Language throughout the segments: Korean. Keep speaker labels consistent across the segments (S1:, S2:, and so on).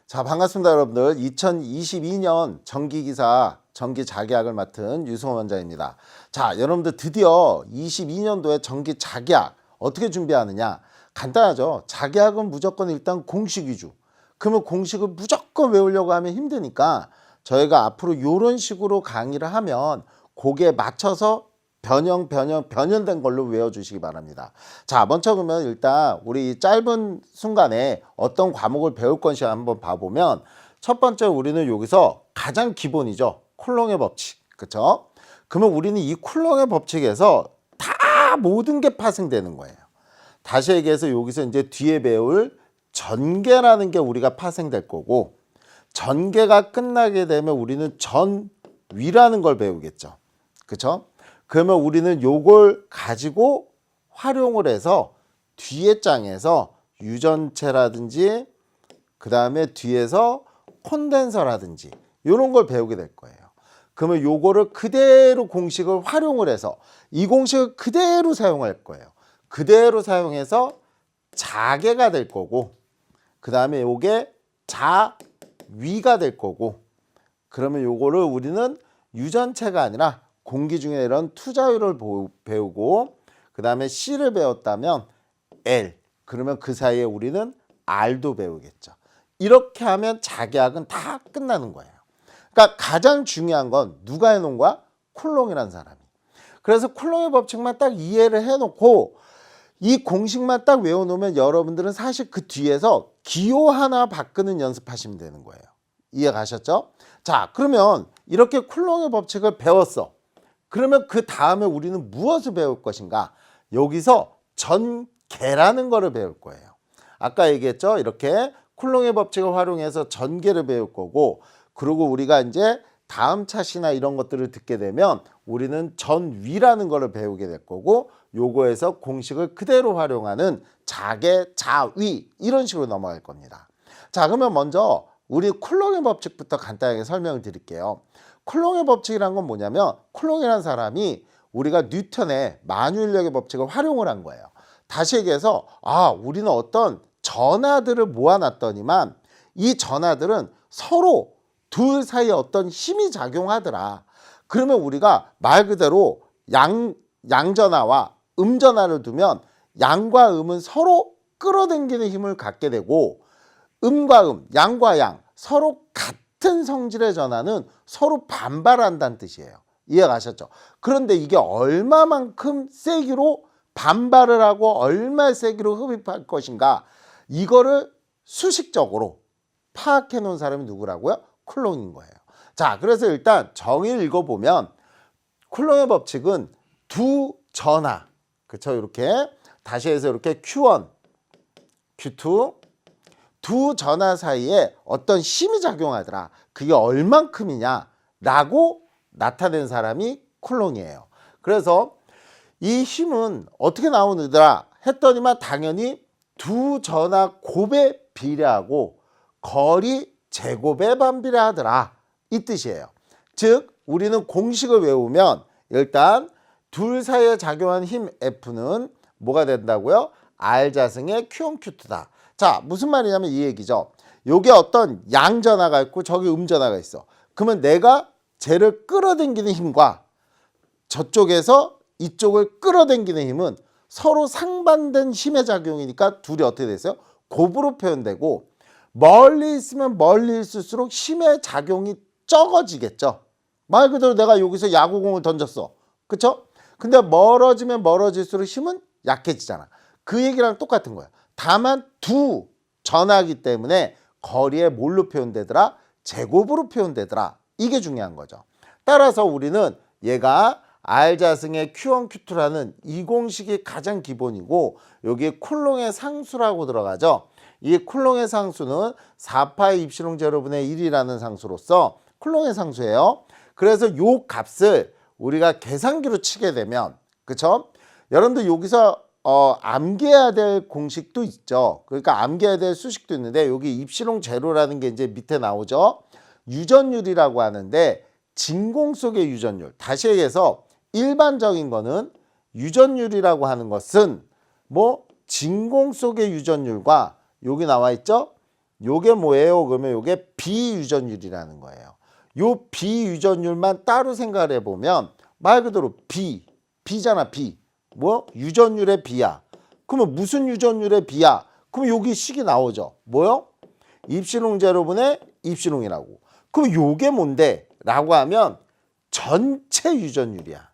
S1: 자, 반갑습니다, 여러분들. 2022년 전기기사 전기 자계약을 맡은 유승원 원장입니다. 자, 여러분들 드디어 22년도에 전기 자계약 어떻게 준비하느냐? 간단하죠. 자계약은 무조건 일단 공식 위주. 그러면 공식을 무조건 외우려고 하면 힘드니까 저희가 앞으로 이런 식으로 강의를 하면 거기에 맞춰서 변형된 걸로 외워주시기 바랍니다. 자, 먼저 그러면 일단 우리 짧은 순간에 어떤 과목을 배울 건지 한번 봐보면, 첫 번째 우리는 여기서 가장 기본이죠. 쿨롱의 법칙. 그쵸? 그러면 우리는 이 쿨롱의 법칙에서 다 모든 게 파생되는 거예요. 다시 얘기해서 여기서 이제 뒤에 배울 전개라는 게 우리가 파생될 거고, 전개가 끝나게 되면 우리는 전위라는 걸 배우겠죠. 그쵸? 그러면 우리는 요걸 가지고 활용을 해서 뒤에 장에서 유전체라든지 그 다음에 뒤에서 콘덴서라든지 이런 걸 배우게 될 거예요. 그러면 요거를 그대로 공식을 활용을 해서 이 공식을 그대로 사용할 거예요. 그대로 사용해서 자계가 될 거고, 그 다음에 요게 자위가 될 거고, 그러면 요거를 우리는 유전체가 아니라 공기 중에 이런 투자율을 배우고, 그 다음에 C를 배웠다면 L, 그러면 그 사이에 우리는 R도 배우겠죠. 이렇게 하면 자계약은 다 끝나는 거예요. 그러니까 가장 중요한 건 누가 해놓은 거야? 쿨롱이라는 사람이. 그래서 쿨롱의 법칙만 딱 이해를 해놓고 이 공식만 딱 외워놓으면 여러분들은 사실 그 뒤에서 기호 하나 바꾸는 연습하시면 되는 거예요. 이해 가셨죠? 자, 그러면 이렇게 쿨롱의 법칙을 배웠어. 그러면 그 다음에 우리는 무엇을 배울 것인가? 여기서 전개라는 거를 배울 거예요. 아까 얘기했죠? 이렇게 쿨롱의 법칙을 활용해서 전개를 배울 거고, 그리고 우리가 이제 다음 차시나 이런 것들을 듣게 되면 우리는 전위라는 거를 배우게 될 거고, 요거에서 공식을 그대로 활용하는 자계, 자위 이런 식으로 넘어갈 겁니다. 자, 그러면 먼저 우리 쿨롱의 법칙부터 간단하게 설명을 드릴게요. 쿨롱의 법칙이란 건 뭐냐면, 쿨롱이라는 사람이 우리가 뉴턴의 만유인력의 법칙을 활용을 한 거예요. 다시 얘기해서 우리는 어떤 전하들을 모아놨더니만 이 전하들은 서로 둘 사이에 어떤 힘이 작용하더라. 그러면 우리가 말 그대로 양전하와 음전하를 두면 양과 음은 서로 끌어당기는 힘을 갖게 되고, 음과 양과 양 서로 같은 성질의 전하는 서로 반발한다는 뜻이에요. 이해 가셨죠? 그런데 이게 얼마만큼 세기로 반발을 하고 얼마 세기로 흡입할 것인가, 이거를 수식적으로 파악해 놓은 사람이 누구라고요? 쿨롱인 거예요. 자, 그래서 일단 정의를 읽어보면 쿨롱의 법칙은 두 전하, 그쵸? 이렇게 다시 해서 이렇게 Q1, Q2 두 전하 사이에 어떤 힘이 작용하더라. 그게 얼만큼이냐 라고 나타낸 사람이 쿨롱이에요. 그래서 이 힘은 어떻게 나오느더라 했더니만 당연히 두 전하 곱에 비례하고 거리 제곱에 반비례하더라, 이 뜻이에요. 즉 우리는 공식을 외우면 일단 둘 사이에 작용한 힘 F는 뭐가 된다고요? R자승의 Q1, Q2다. 자, 무슨 말이냐면 이 얘기죠. 요게 어떤 양전하가 있고 저기 음전하가 있어. 그러면 내가 쟤를 끌어당기는 힘과 저쪽에서 이쪽을 끌어당기는 힘은 서로 상반된 힘의 작용이니까 둘이 어떻게 됐어요? 곱으로 표현되고, 멀리 있으면 멀리 있을수록 힘의 작용이 적어지겠죠. 말 그대로 내가 여기서 야구공을 던졌어. 그쵸? 근데 멀어지면 멀어질수록 힘은 약해지잖아. 그 얘기랑 똑같은 거야. 다만 두 전하기 때문에 거리에 뭘로 표현되더라? 제곱으로 표현되더라. 이게 중요한 거죠. 따라서 우리는 얘가 R자승의 Q1, Q2라는 이 공식이 가장 기본이고, 여기에 쿨롱의 상수라고 들어가죠. 이 쿨롱의 상수는 4파이 입실용 제로분의 1이라는 상수로서 쿨롱의 상수예요. 그래서 요 값을 우리가 계산기로 치게 되면, 그쵸? 여러분들 여기서 암기해야 될 공식도 있죠. 그러니까 암기해야 될 수식도 있는데, 여기 입실용 제로라는 게 이제 밑에 나오죠. 유전율이라고 하는데, 진공 속의 유전율, 다시 얘기해서 일반적인 거는 유전율이라고 하는 것은 뭐 진공 속의 유전율과 여기 나와 있죠, 요게 뭐예요? 그러면 요게 비유전율이라는 거예요. 요 비유전율만 따로 생각을 해보면 말 그대로 B잖아, B. 뭐? 유전율의 B야. 그러면 무슨 유전율의 B야? 그럼 여기 식이 나오죠. 뭐요? 입시농 제로분의 입시농이라고. 그럼 요게 뭔데? 라고 하면 전체 유전율이야.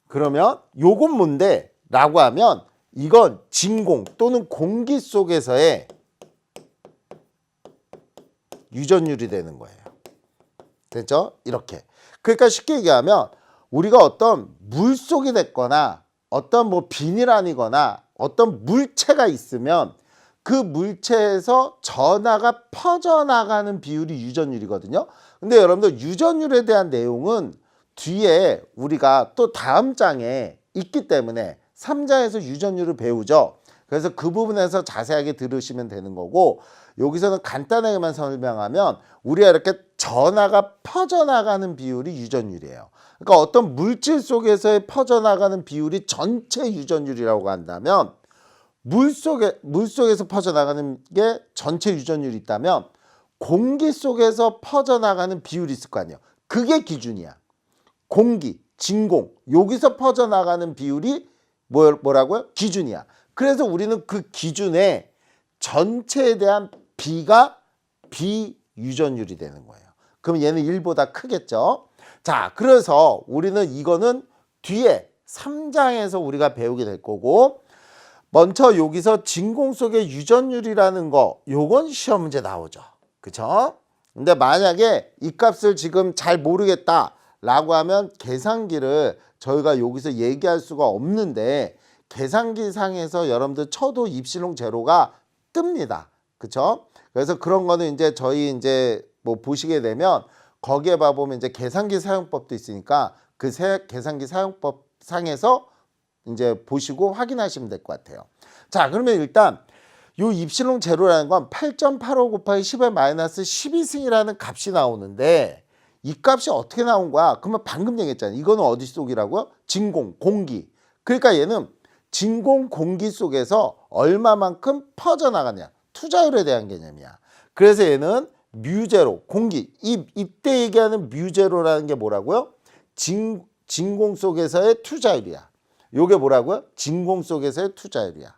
S1: 그러면 요건 뭔데? 라고 하면 이건 진공 또는 공기 속에서의 유전율이 되는 거예요. 됐죠? 이렇게. 그러니까 쉽게 얘기하면 우리가 어떤 물속이 됐거나 어떤 뭐 비닐아니거나 어떤 물체가 있으면 그 물체에서 전하가 퍼져나가는 비율이 유전율이거든요. 근데 여러분들 유전율에 대한 내용은 뒤에 우리가 또 다음 장에 있기 때문에 3장에서 유전율을 배우죠. 그래서 그 부분에서 자세하게 들으시면 되는 거고, 여기서는 간단하게만 설명하면 우리가 이렇게 전하가 퍼져나가는 비율이 유전율이에요. 그러니까 어떤 물질 속에서의 퍼져나가는 비율이 전체 유전율이라고 한다면 물속에서 퍼져나가는 게 전체 유전율이 있다면 공기 속에서 퍼져나가는 비율이 있을 거 아니에요. 그게 기준이야. 공기, 진공, 여기서 퍼져나가는 비율이 뭐라고요? 기준이야. 그래서 우리는 그 기준에 전체에 대한 B가 비유전율이 되는 거예요. 그럼 얘는 1보다 크겠죠? 자, 그래서 우리는 이거는 뒤에 3장에서 우리가 배우게 될 거고, 먼저 여기서 진공 속의 유전율이라는 거, 요건 시험 문제 나오죠. 그쵸? 근데 만약에 이 값을 지금 잘 모르겠다 라고 하면 계산기를 저희가 여기서 얘기할 수가 없는데, 계산기 상에서 여러분들 쳐도 입시농 제로가 뜹니다. 그쵸? 그래서 그런 거는 이제 저희 이제 뭐 보시게 되면 거기에 봐보면 이제 계산기 사용법도 있으니까 그 계산기 사용법 상에서 이제 보시고 확인하시면 될 것 같아요. 자, 그러면 일단 요 입시농 제로라는 건 8.85 곱하기 10의 마이너스 12승이라는 값이 나오는데, 이 값이 어떻게 나온 거야? 그러면 방금 얘기했잖아요. 이거는 어디 속이라고요? 진공, 공기. 그러니까 얘는 진공 공기 속에서 얼마만큼 퍼져나가냐, 투자율에 대한 개념이야. 그래서 얘는 뮤제로, 공기, 이때 얘기하는 뮤제로라는 게 뭐라고요? 진공 속에서의 투자율이야. 요게 뭐라고요? 진공 속에서의 투자율이야.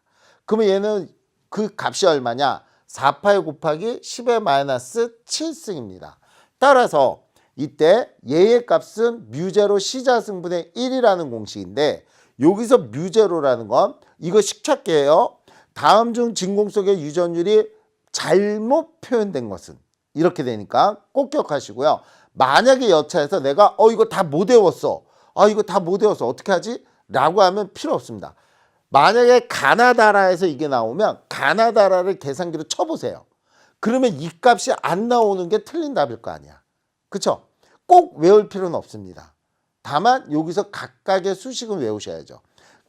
S1: 그러면 얘는 그 값이 얼마냐? 4파이 곱하기 10의 마이너스 7승입니다. 따라서 이때 얘의 값은 뮤제로 C자승분의 1이라는 공식인데, 여기서 뮤제로라는 건 이거 식착계예요. 다음 중 진공 속의 유전율이 잘못 표현된 것은, 이렇게 되니까 꼭 기억하시고요. 만약에 여차해서 내가 이거 다 못 외웠어. 이거 다 못 외웠어. 어떻게 하지? 라고 하면 필요 없습니다. 만약에 가나다라에서 이게 나오면 가나다라를 계산기로 쳐보세요. 그러면 이 값이 안 나오는 게 틀린 답일 거 아니야. 그쵸? 꼭 외울 필요는 없습니다. 다만 여기서 각각의 수식은 외우셔야죠.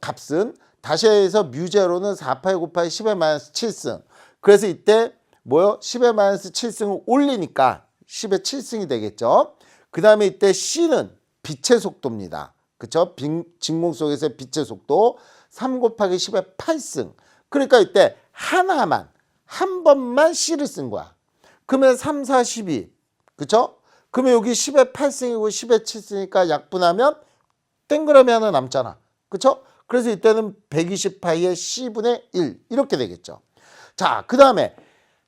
S1: 값은 다시 해서 뮤제로는 4파이 곱하기 10의 마이너스 7승. 그래서 이때 뭐요? 10의 마이너스 7승을 올리니까 10의 7승이 되겠죠. 그 다음에 이때 C는 빛의 속도입니다. 그쵸? 진공 속에서의 빛의 속도 3 곱하기 10의 8승. 그러니까 이때 하나만, 한 번만 C를 쓴 거야. 그러면 3, 4, 12. 그쵸? 그러면 여기 10의 8승이고 10의 7승이니까 약분하면 동그라미 하나 남잖아. 그쵸? 그래서 이때는 120파이의 C분의 1 이렇게 되겠죠. 자, 그 다음에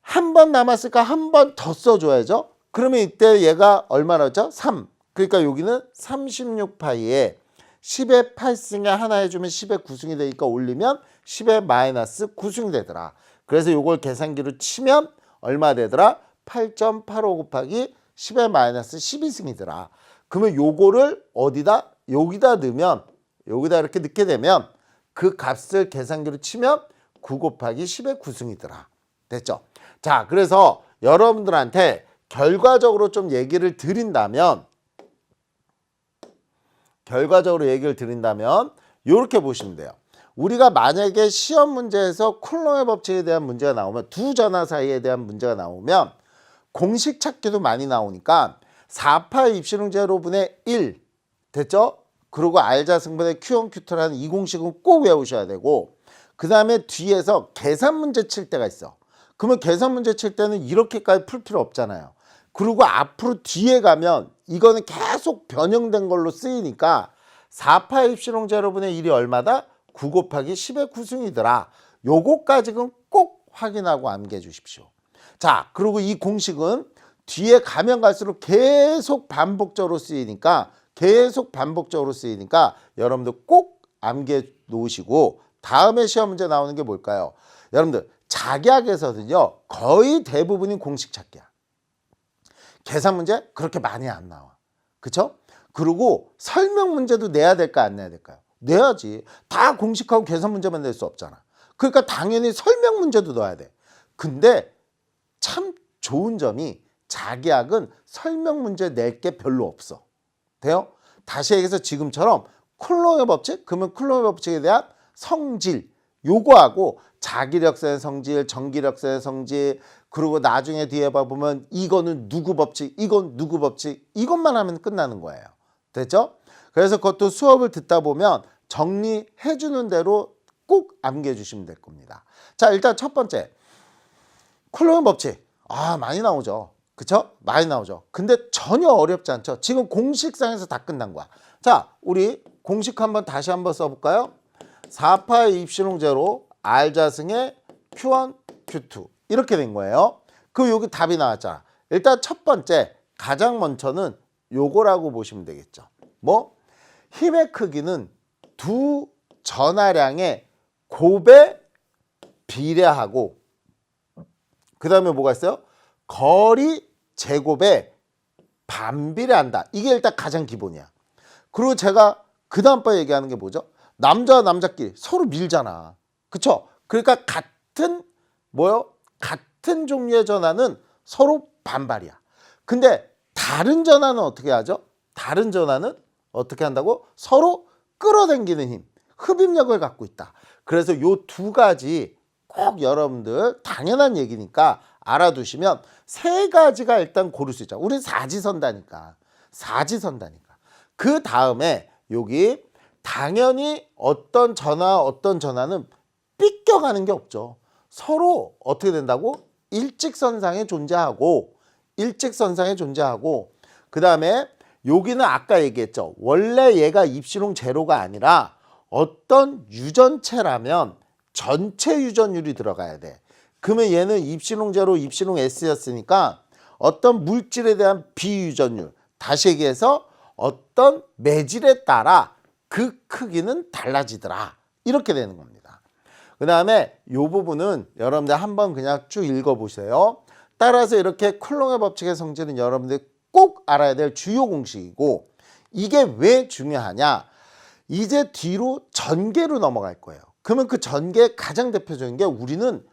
S1: 한 번 남았으니까 한 번 더 써줘야죠. 그러면 이때 얘가 얼마나죠? 3. 그러니까 여기는 36파이에 10의 8승에 하나 해주면 10의 9승이 되니까 올리면 10의 마이너스 9승이 되더라. 그래서 요걸 계산기로 치면 얼마 되더라? 8.85 곱하기 10의 마이너스 12승이더라. 그러면 요거를 어디다? 여기다 넣으면, 여기다 이렇게 넣게 되면 그 값을 계산기로 치면 9 곱하기 10의 9승이더라. 됐죠? 자, 그래서 여러분들한테 결과적으로 좀 얘기를 드린다면 이렇게 보시면 돼요. 우리가 만약에 시험 문제에서 쿨롱의 법칙에 대한 문제가 나오면, 두 전하 사이에 대한 문제가 나오면 공식 찾기도 많이 나오니까 4파이 입시농 제로분의 1 됐죠? 그리고 R자승분의 Q1 Q2라는 이 공식은 꼭 외우셔야 되고, 그 다음에 뒤에서 계산 문제 칠 때가 있어. 그러면 계산 문제 칠 때는 이렇게까지 풀 필요 없잖아요. 그리고 앞으로 뒤에 가면 이거는 계속 변형된 걸로 쓰이니까 4파 입시롱 제로분의 1이 얼마다? 9 곱하기 10의 9승이더라. 요거까지는 꼭 확인하고 암기해 주십시오. 자, 그리고 이 공식은 뒤에 가면 갈수록 계속 반복적으로 쓰이니까 여러분들 꼭 암기해 놓으시고, 다음에 시험 문제 나오는 게 뭘까요? 여러분들 자기학에서는요 거의 대부분이 공식 찾기야. 계산 문제 그렇게 많이 안 나와. 그쵸? 그리고 설명 문제도 내야 될까 안 내야 될까요? 내야지. 다 공식하고 계산 문제만 낼 수 없잖아. 그러니까 당연히 설명 문제도 넣어야 돼. 근데 참 좋은 점이 자기학은 설명 문제 낼 게 별로 없어. 돼요? 다시 얘기해서 지금처럼 쿨롱의 법칙? 그러면 쿨롱의 법칙에 대한 성질, 요거하고 자기력선의 성질, 전기력선의 성질, 그리고 나중에 뒤에 봐보면 이거는 누구 법칙, 이건 누구 법칙, 이것만 하면 끝나는 거예요. 됐죠? 그래서 그것도 수업을 듣다 보면 정리해 주는 대로 꼭 암기해 주시면 될 겁니다. 자, 일단 첫 번째 쿨롱의 법칙. 많이 나오죠. 그쵸? 많이 나오죠. 근데 전혀 어렵지 않죠. 지금 공식상에서 다 끝난 거야. 자, 우리 공식 한번 다시 한번 써볼까요? 4파의 입시롱 제로 R자승의 Q1, Q2 이렇게 된 거예요. 그 여기 답이 나왔잖아. 일단 첫 번째 가장 먼저는 요거라고 보시면 되겠죠. 뭐? 힘의 크기는 두 전하량의 곱에 비례하고, 그 다음에 뭐가 있어요? 거리 제곱에 반비례한다. 이게 일단 가장 기본이야. 그리고 제가 그 다음번 얘기하는 게 뭐죠? 남자와 남자끼리 서로 밀잖아. 그쵸? 그러니까 같은 종류의 전하는 서로 반발이야. 근데 다른 전하는 어떻게 하죠? 다른 전하는 어떻게 한다고? 서로 끌어당기는 힘, 흡입력을 갖고 있다. 그래서 요 두 가지 꼭 여러분들 당연한 얘기니까 알아두시면 세 가지가 일단 고를 수 있죠. 우린 사지선다니까. 그 다음에 여기 당연히 어떤 전하는 삐껴가는 게 없죠. 서로 어떻게 된다고? 일직선상에 존재하고 그 다음에 여기는 아까 얘기했죠. 원래 얘가 입시롱 제로가 아니라 어떤 유전체라면 전체 유전율이 들어가야 돼. 그러면 얘는 입시롱 제로, 입시롱 S였으니까 어떤 물질에 대한 비유전율, 다시 얘기해서 어떤 매질에 따라 그 크기는 달라지더라. 이렇게 되는 겁니다. 그 다음에 이 부분은 여러분들 한번 그냥 쭉 읽어보세요. 따라서 이렇게 쿨롱의 법칙의 성질은 여러분들 꼭 알아야 될 주요 공식이고, 이게 왜 중요하냐? 이제 뒤로 전개로 넘어갈 거예요. 그러면 그 전개 가장 대표적인 게 우리는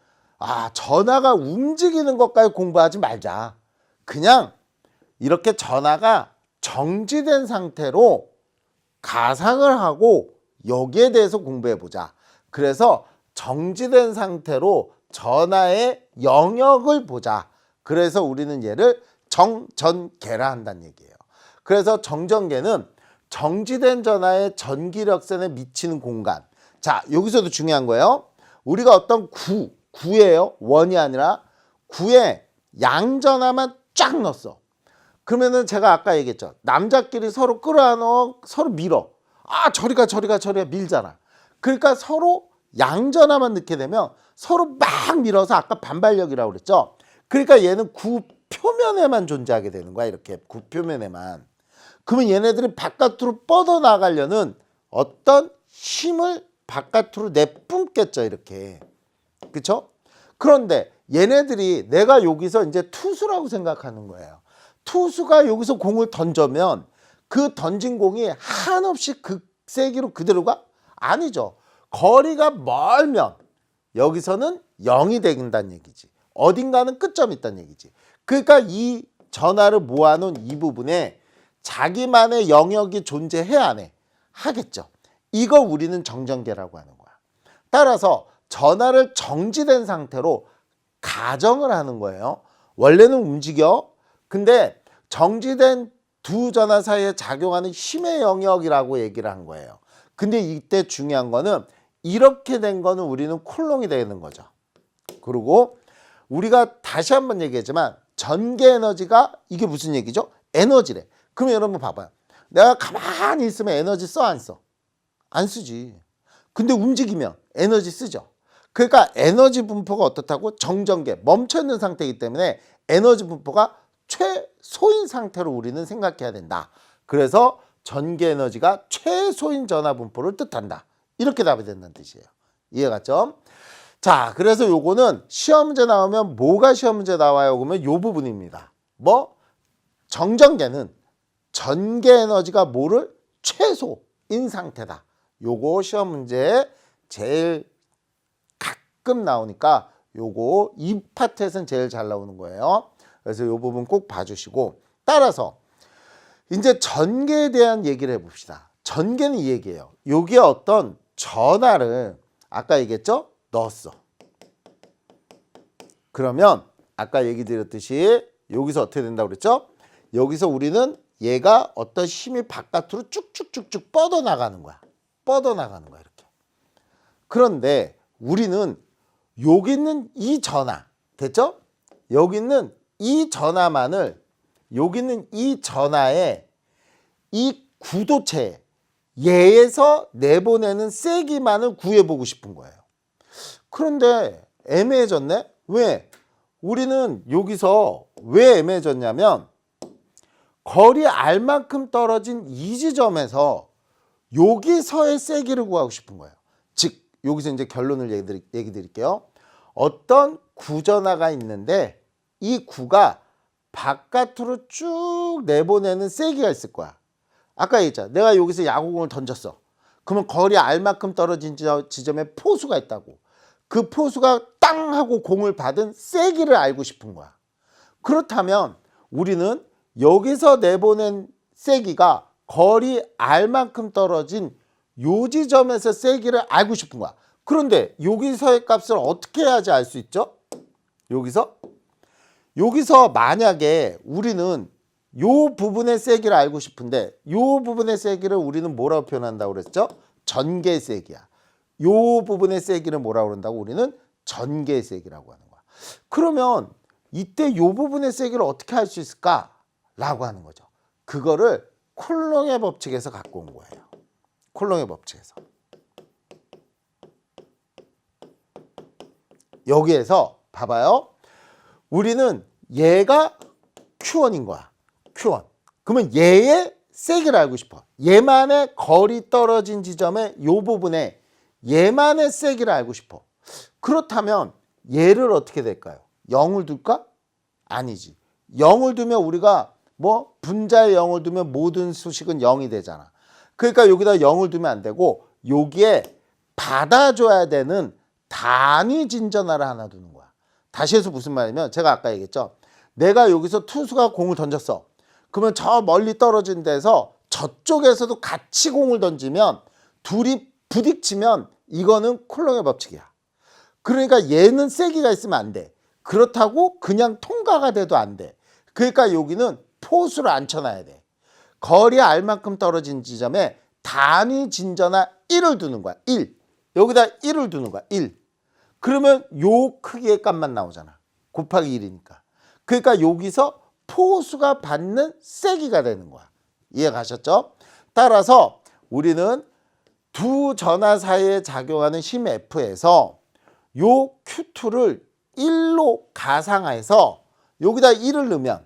S1: 전하가 움직이는 것까지 공부하지 말자. 그냥 이렇게 전하가 정지된 상태로 가상을 하고 여기에 대해서 공부해 보자. 그래서 정지된 상태로 전하의 영역을 보자. 그래서 우리는 얘를 정전개라 한다는 얘기예요. 그래서 정전개는 정지된 전하의 전기력선에 미치는 공간. 자, 여기서도 중요한 거예요. 우리가 어떤 구예요. 원이 아니라 구에 양전하만 쫙 넣었어. 그러면은 제가 아까 얘기했죠. 남자끼리 서로 끌어안아, 서로 밀어. 저리가 밀잖아. 그러니까 서로 양전하만 넣게 되면 서로 막 밀어서 아까 반발력이라고 그랬죠. 그러니까 얘는 구 표면에만 존재하게 되는 거야. 이렇게 구 표면에만. 그러면 얘네들이 바깥으로 뻗어나가려는 어떤 힘을 바깥으로 내뿜겠죠. 이렇게. 그쵸? 그런데 얘네들이 내가 여기서 이제 투수라고 생각하는 거예요. 투수가 여기서 공을 던져면 그 던진 공이 한없이 극세기로 그대로 가? 아니죠. 거리가 멀면 여기서는 0이 된다는 얘기지. 어딘가는 끝점이 있다는 얘기지. 그러니까 이 전하를 모아놓은 이 부분에 자기만의 영역이 존재해야 안 해? 하겠죠. 이거 우리는 정전개라고 하는 거야. 따라서 전하를 정지된 상태로 가정을 하는 거예요. 원래는 움직여. 근데 정지된 두 전하 사이에 작용하는 힘의 영역이라고 얘기를 한 거예요. 근데 이때 중요한 거는 이렇게 된 거는 우리는 쿨롱이 되는 거죠. 그리고 우리가 다시 한번 얘기했지만 전개 에너지가 이게 무슨 얘기죠? 에너지래. 그럼 여러분 봐봐요. 내가 가만히 있으면 에너지 써, 안 써? 안 쓰지. 근데 움직이면 에너지 쓰죠. 그러니까 에너지 분포가 어떻다고? 정전계, 멈춰있는 상태이기 때문에 에너지 분포가 최소인 상태로 우리는 생각해야 된다. 그래서 전개 에너지가 최소인 전하 분포를 뜻한다. 이렇게 답이 된다는 뜻이에요. 이해갔죠? 자, 그래서 요거는 시험 문제 나오면 뭐가 시험 문제 나와요? 그러면 요 부분입니다. 뭐? 정전계는 전개 에너지가 뭐를? 최소인 상태다. 요거 시험 문제 제일 가끔 나오니까 요거 이 파트에서는 제일 잘 나오는 거예요. 그래서 요 부분 꼭 봐주시고, 따라서 이제 전개에 대한 얘기를 해봅시다. 전개는 이 얘기예요. 요게 어떤 전하를 아까 얘기했죠? 넣었어. 그러면 아까 얘기 드렸듯이 여기서 어떻게 된다고 그랬죠? 여기서 우리는 얘가 어떤 힘이 바깥으로 쭉쭉쭉쭉 뻗어나가는 거야. 뻗어나가는 거야, 이렇게. 그런데 우리는 여기 있는 이 전하, 됐죠? 여기 있는 이 전하만을, 여기 있는 이 전하의 이 구도체, 얘에서 내보내는 세기만을 구해보고 싶은 거예요. 그런데 애매해졌네? 왜? 우리는 여기서 왜 애매해졌냐면 거리 R만큼 떨어진 이 지점에서 여기서의 세기를 구하고 싶은 거예요. 즉 여기서 이제 결론을 얘기 드릴게요. 어떤 구전하가 있는데 이 구가 바깥으로 쭉 내보내는 세기가 있을 거야. 아까 얘기했잖아. 내가 여기서 야구공을 던졌어. 그러면 거리 R만큼 떨어진 지점에 포수가 있다고. 그 포수가 땅 하고 공을 받은 세기를 알고 싶은 거야. 그렇다면 우리는 여기서 내보낸 세기가 거리 R만큼 떨어진 요 지점에서 세기를 알고 싶은 거야. 그런데 여기서의 값을 어떻게 해야지 알 수 있죠? 여기서 만약에 우리는 요 부분의 세기를 알고 싶은데 요 부분의 세기를 우리는 뭐라고 표현한다고 그랬죠? 전개 세기야. 요 부분의 세기를 뭐라고 그런다고? 우리는 전개 세기라고 하는 거야. 그러면 이때 요 부분의 세기를 어떻게 할 수 있을까? 라고 하는 거죠. 그거를 쿨롱의 법칙에서 갖고 온 거예요. 쿨롱의 법칙에서. 여기에서 봐봐요. 우리는 얘가 Q1인 거야. Q1. 그러면 얘의 세기를 알고 싶어. 얘만의 거리 떨어진 지점의 요 부분에 얘만의 세기를 알고 싶어. 그렇다면 얘를 어떻게 될까요? 0을 둘까? 아니지. 0을 두면 우리가 뭐 분자에 0을 두면 모든 수식은 0이 되잖아. 그러니까 여기다 0을 두면 안 되고 여기에 받아줘야 되는 단위 진전하를 하나 두는 거야. 다시 해서 무슨 말이냐면 제가 아까 얘기했죠. 내가 여기서 투수가 공을 던졌어. 그러면 저 멀리 떨어진 데서 저쪽에서도 같이 공을 던지면 둘이 부딪히면 이거는 쿨롱의 법칙이야. 그러니까 얘는 세기가 있으면 안 돼. 그렇다고 그냥 통과가 돼도 안 돼. 그러니까 여기는 포수를 앉혀놔야 돼. 거리 R만큼 떨어진 지점에 단위 진전하 1을 두는 거야. 1. 여기다 1을 두는 거야. 1. 그러면 요 크기의 값만 나오잖아. 곱하기 1이니까. 그러니까 여기서 포수가 받는 세기가 되는 거야. 이해 가셨죠? 따라서 우리는 두 전하 사이에 작용하는 힘 F에서 요 Q2를 1로 가상해서 여기다 1을 넣으면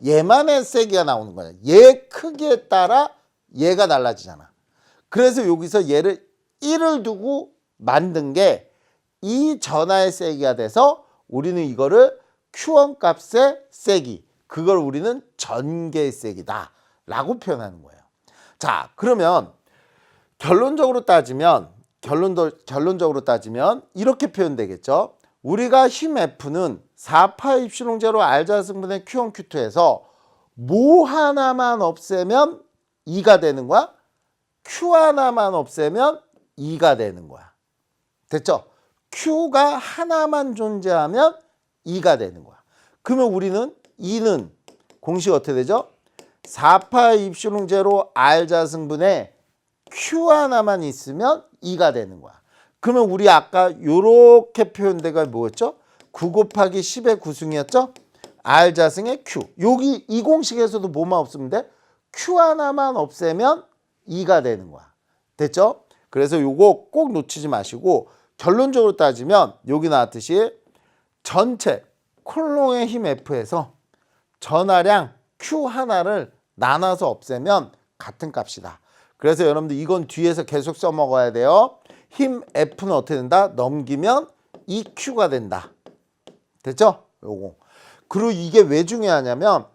S1: 얘만의 세기가 나오는 거야. 얘 크기에 따라 얘가 달라지잖아. 그래서 여기서 얘를 1을 두고 만든 게 이 전하의 세기가 돼서 우리는 이거를 Q1 값의 세기, 그걸 우리는 전개의 세기다 라고 표현하는 거예요. 자, 그러면 결론적으로 따지면 이렇게 표현되겠죠. 우리가 힘 F는 4파 입시롱 제로 R자승분의 Q1, Q2에서 뭐 하나만 없애면 2가 되는 거야? Q 하나만 없애면 2가 되는 거야. 됐죠? Q가 하나만 존재하면 2가 되는 거야. 그러면 우리는 2는 공식 어떻게 되죠? 4파 입시롱 제로 R자승분의 Q 하나만 있으면 2가 되는 거야. 그러면 우리 아까 요렇게 표현된 게 뭐였죠? 9 곱하기 10의 구승이었죠? R 자승의 Q. 여기 이 공식에서도 뭐만 없으면 돼? Q 하나만 없애면 2가 되는 거야. 됐죠? 그래서 요거 꼭 놓치지 마시고 결론적으로 따지면 여기 나왔듯이 전체 콜롱의 힘 F에서 전하량 Q 하나를 나눠서 없애면 같은 값이다. 그래서 여러분들 이건 뒤에서 계속 써먹어야 돼요. 힘 F는 어떻게 된다? 넘기면 2Q가 된다. 됐죠? 요거. 그리고 이게 왜 중요하냐면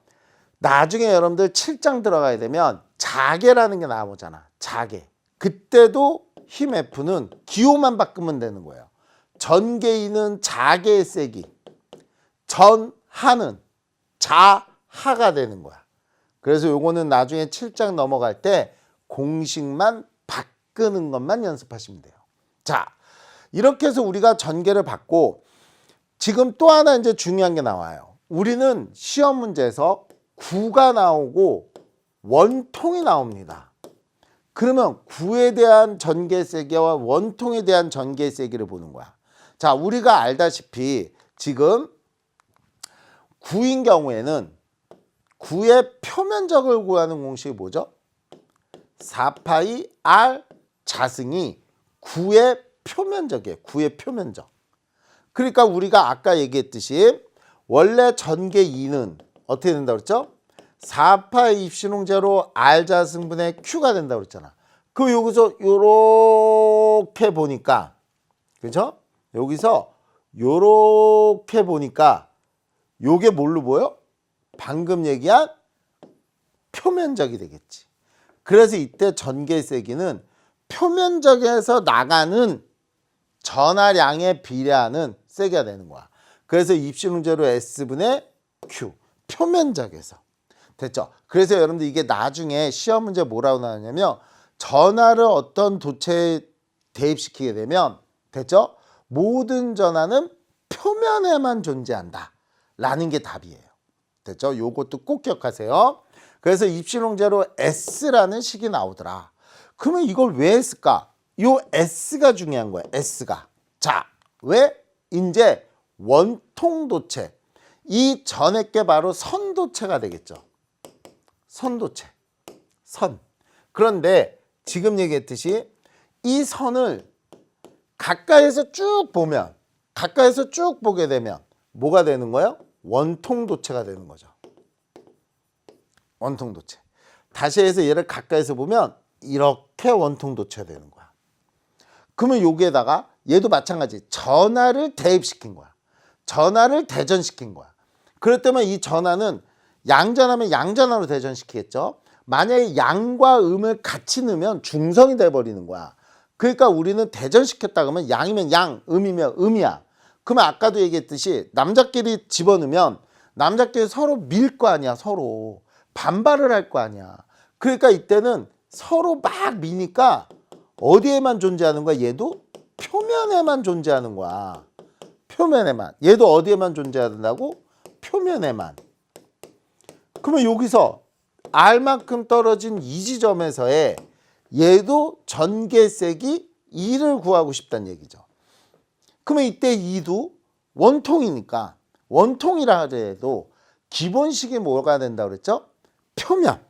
S1: 나중에 여러분들 7장 들어가야 되면 자계라는 게 나오잖아. 자계. 그때도 힘 F는 기호만 바꾸면 되는 거예요. 전개인은 자계의 세기, 전하는 자하가 되는 거야. 그래서 요거는 나중에 7장 넘어갈 때 공식만 바꾸는 것만 연습하시면 돼요. 자, 이렇게 해서 우리가 전개를 받고 지금 또 하나 이제 중요한 게 나와요. 우리는 시험 문제에서 구가 나오고 원통이 나옵니다. 그러면 구에 대한 전개세기와 원통에 대한 전개세기를 보는 거야. 자, 우리가 알다시피 지금 구인 경우에는 구의 표면적을 구하는 공식이 뭐죠? 4파이 R 자승이 구의 표면적이에요. 구의 표면적. 그러니까 우리가 아까 얘기했듯이 원래 전개 2는 어떻게 된다고 그랬죠? 4파이 입시농 제로 R 자승분의 Q가 된다고 그랬잖아. 그 여기서 요렇게 보니까, 그죠? 여기서 요렇게 보니까 요게 뭘로 보여? 방금 얘기한 표면적이 되겠지. 그래서 이때 전개 세기는 표면적에서 나가는 전하량에 비례하는 세기가 되는 거야. 그래서 입시문제로 S분의 Q, 표면적에서. 됐죠? 그래서 여러분들 이게 나중에 시험 문제 뭐라고 나오냐면 전하를 어떤 도체에 대입시키게 되면, 됐죠? 모든 전하는 표면에만 존재한다 라는 게 답이에요. 됐죠? 요것도 꼭 기억하세요. 그래서 입시농제로 S라는 식이 나오더라. 그러면 이걸 왜 했을까? 요 S가 중요한 거야. S가. 자, 왜? 이제 원통도체. 이 전액 게 바로 선도체가 되겠죠. 선도체. 선. 그런데 지금 얘기했듯이 이 선을 가까이에서 쭉 보면, 가까이에서 쭉 보게 되면 뭐가 되는 거예요? 원통도체가 되는 거죠. 원통도체. 다시 해서 얘를 가까이서 보면 이렇게 원통도체가 되는 거야. 그러면 여기에다가 얘도 마찬가지 전하를 대입시킨 거야. 전하를 대전시킨 거야. 그럴 때면 이 전하는 양전하면 양전하로 대전시키겠죠. 만약에 양과 음을 같이 넣으면 중성이 돼버리는 거야. 그러니까 우리는 대전시켰다 그러면 양이면 양, 음이면 음이야. 그러면 아까도 얘기했듯이 남자끼리 집어넣으면 남자끼리 서로 밀 거 아니야. 서로 반발을 할 거 아니야. 그러니까 이때는 서로 막 미니까 어디에만 존재하는 거야? 얘도 표면에만 존재하는 거야. 표면에만. 얘도 어디에만 존재한다고? 표면에만. 그러면 여기서 R만큼 떨어진 이 지점에서의 얘도 전개색이 2를 구하고 싶다는 얘기죠. 그러면 이때 2도 원통이니까 원통이라 해도 기본식이 뭐가 된다고 그랬죠? 표면.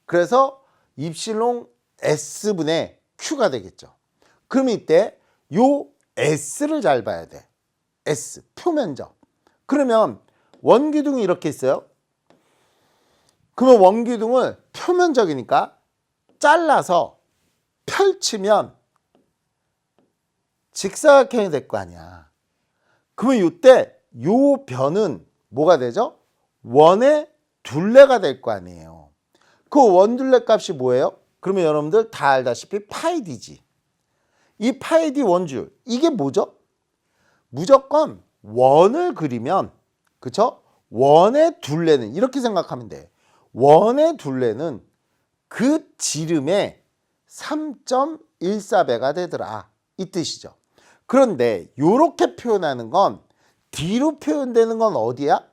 S1: 그래서 입실롱 S분의 Q가 되겠죠. 그럼 이때 요 S를 잘 봐야 돼. S, 표면적. 그러면 원기둥이 이렇게 있어요. 그러면 원기둥을 표면적이니까 잘라서 펼치면 직사각형이 될 거 아니야. 그러면 이때 요 변은 뭐가 되죠? 원의 둘레가 될 거 아니에요. 그 원둘레 값이 뭐예요? 그러면 여러분들 다 알다시피 파이 D지. 이 파이 D 원줄, 이게 뭐죠? 무조건 원을 그리면, 그쵸? 원의 둘레는 이렇게 생각하면 돼. 원의 둘레는 그 지름의 3.14배가 되더라. 이 뜻이죠. 그런데 이렇게 표현하는 건 D로 표현되는 건 어디야?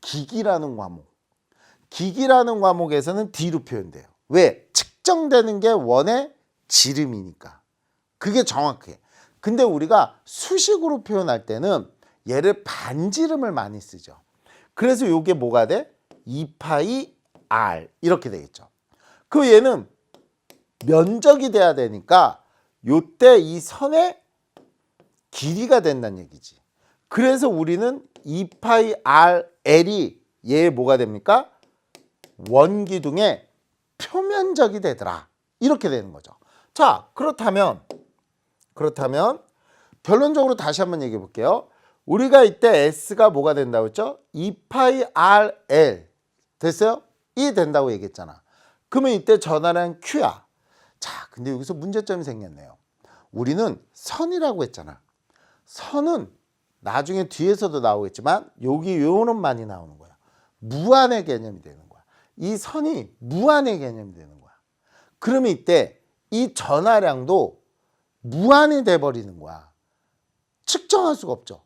S1: 기기라는 과목. 기기라는 과목에서는 D로 표현돼요. 왜? 측정되는 게 원의 지름이니까. 그게 정확해. 근데 우리가 수식으로 표현할 때는 얘를 반지름을 많이 쓰죠. 그래서 요게 뭐가 돼? 2파이 r 이렇게 되겠죠. 그 얘는 면적이 돼야 되니까 요때 이 선의 길이가 된다는 얘기지. 그래서 우리는 2파이 rl이 얘 뭐가 됩니까? 원기둥의 표면적이 되더라. 이렇게 되는 거죠. 자, 그렇다면 결론적으로 다시 한번 얘기해 볼게요. 우리가 이때 S가 뭐가 된다고 했죠? 2파이 RL 됐어요? 이 된다고 얘기했잖아. 그러면 이때 전하량 Q야. 자, 근데 여기서 문제점이 생겼네요. 우리는 선이라고 했잖아. 선은 나중에 뒤에서도 나오겠지만 여기 요는 많이 나오는 거야. 무한의 개념이 되는 거야. 이 선이 무한의 개념이 되는 거야. 그러면 이때 이 전하량도 무한이 돼버리는 거야. 측정할 수가 없죠.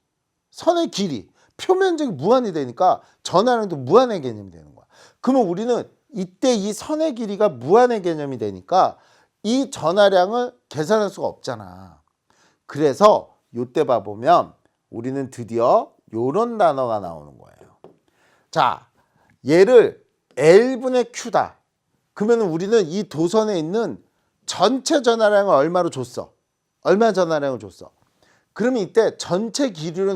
S1: 선의 길이, 표면적이 무한이 되니까 전하량도 무한의 개념이 되는 거야. 그러면 우리는 이때 이 선의 길이가 무한의 개념이 되니까 이 전하량을 계산할 수가 없잖아. 그래서 요때 봐보면 우리는 드디어 요런 단어가 나오는 거예요. 자, 얘를 L분의 Q다. 그러면 우리는 이 도선에 있는 전체 전하량을 얼마로 줬어? 얼마 전하량을 줬어? 그러면 이때 전체 길이로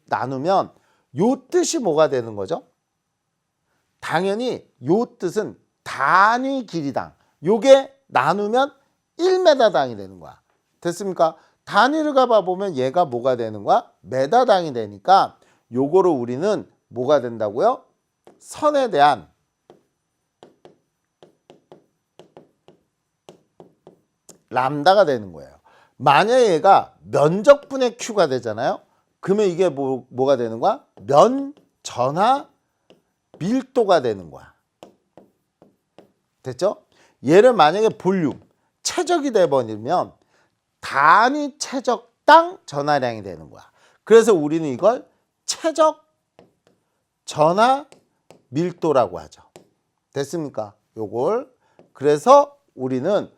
S1: 나누면 요 뜻이 뭐가 되는 거죠? 당연히 요 뜻은 단위 길이당. 요게 나누면 1m당이 되는 거야. 됐습니까? 단위를 가봐보면 얘가 뭐가 되는 거야? 메다당이 되니까 요거를 우리는 뭐가 된다고요? 선에 대한 람다가 되는 거예요. 만약에 얘가 면적분의 Q가 되잖아요. 그러면 이게 뭐가 되는 거야? 전하 밀도가 되는 거야. 됐죠? 얘를 만약에 볼륨, 최적이 돼버리면 단위 최적당 전하량이 되는 거야. 그래서 우리는 이걸 최적 전하 밀도라고 하죠. 됐습니까? 요걸. 그래서 우리는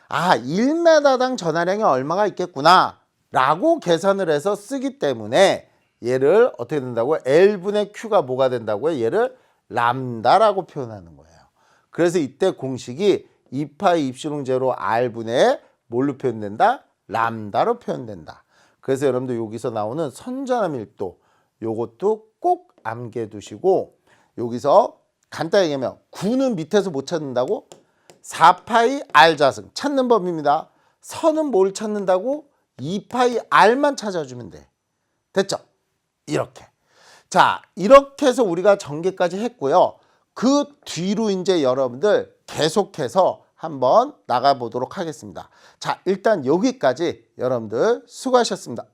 S1: 1m당 전하량이 얼마가 있겠구나 라고 계산을 해서 쓰기 때문에 얘를 어떻게 된다고요? L분의 Q가 뭐가 된다고요? 얘를 람다라고 표현하는 거예요. 그래서 이때 공식이 2파이 입시롱 제로 R분의 뭘로 표현된다? 람다로 표현된다. 그래서 여러분들 여기서 나오는 선전하 밀도 요것도 꼭 암기해 두시고, 여기서 간단히 얘기하면 9는 밑에서 못 찾는다고? 4파이 R자승 찾는 법입니다. 선은 뭘 찾는다고? 2파이 R만 찾아주면 돼. 됐죠? 이렇게. 자, 이렇게 해서 우리가 전개까지 했고요. 그 뒤로 이제 여러분들 계속해서 한번 나가보도록 하겠습니다. 자, 일단 여기까지 여러분들 수고하셨습니다.